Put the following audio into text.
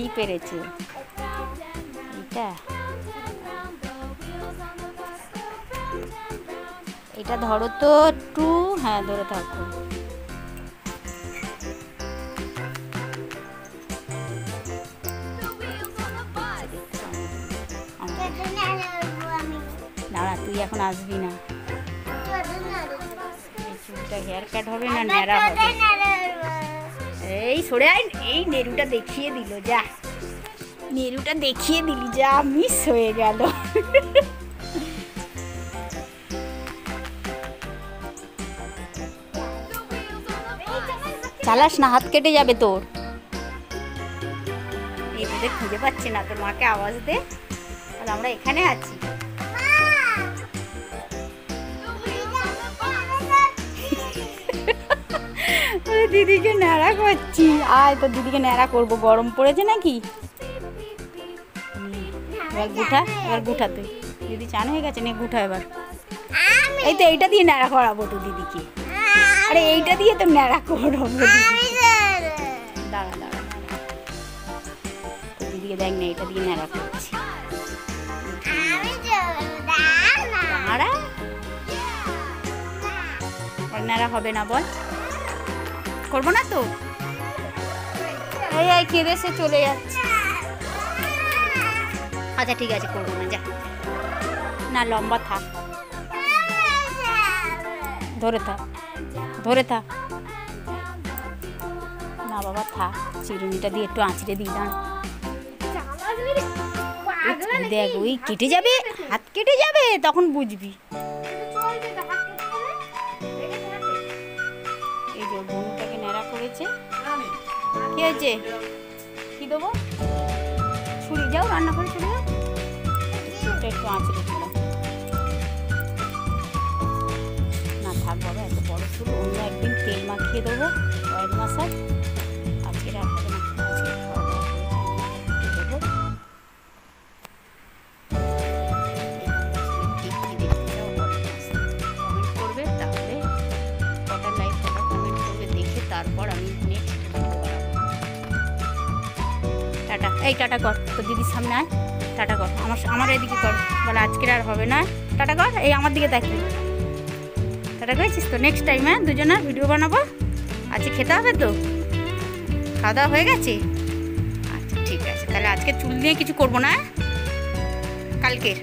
কি পেরেছো? এটা এটা ধরো তো একটু, হ্যাঁ ধরে থাকো। না তুই এখন আসবি না, চুলটা হেয়ার কাট হবে না ন্যাড়া হবে। এই সরে আয়, এই নেরুটা দেখিয়ে দিল, যা নেরুটা দেখিয়ে দিলি, যা মিস হয়ে গেল। চালাস না, হাত কেটে যাবে তোর। এই তোদের খুঁজে পাচ্ছি না, তোর মাকে আওয়াজ দে, আর আমরা এখানে আছি। দিদিকে ন্যাড়া করছি, আয় তো দিদিকে ন্যাড়া করবো, গরম পড়েছে নাকি। এবার গুঠা, এবার গুঠা তুই, দিদি চান হয়ে গেছে, নে গুঠা এবার। এই তো এইটা দিয়ে ন্যাড়া করাবো তো দিদিকে, আরে এইটা দিয়ে তো ন্যাড়া করাবো দিদিকে। দাঁড়া দাঁড়া তো দিদিকে দেখ না, এইটা দিয়ে ন্যাড়া করছি। দাঁড়া, ন্যাড়া হবে না বল, করবো না তো। এই আয় কেঁদে সে চলে যাচ্ছে। আচ্ছা ঠিক আছে, করবো না, যা না, লম্বা থাক, ধরে থাক, ধরে থাক না বাবা, থাক। চিরুনিটা দিয়ে একটু আঁচড়ে দিই, দাঁড়া। দেখ ওই কেটে যাবে, হাত কেটে যাবে, তখন বুঝবি। এই যে বোনটাকে ন্যাড়া করেছে, কি হয়েছে, কি দেবো, ছুরি, যাও রান্না করে ছুরি, যাও। চুলটা একটু আঁচড়ে দিলাম, না থাক বাবা, এত বড় চুল, অন্য একদিন তেল মাখিয়ে দেবো, অয়েল মাসাজ, আজকে আর হবে না, আজকে খাওয়া দাওয়া দেবো। কমেন্ট করবে, তাহলে কটা লাইক কটা কমেন্ট করবে দেখে তারপর আমি নেক্সট ভিডিও বানাবো। টাটা, এই টাটা কর, তো দিদির সামনে আয়, টাটা কর, আমার এদিকে কর, বলে আজকের আর হবে না, টাটা কর, এই আমার দিকে দেখি, টাটা করেছিস তো। নেক্সট টাইম হ্যাঁ দুজনের ভিডিও বানাবো, আজকে খেতে হবে তো, খাওয়া দাওয়া হয়ে গেছে। আচ্ছা ঠিক আছে, তাহলে আজকে চুল নিয়ে কিছু করবো না, কালকের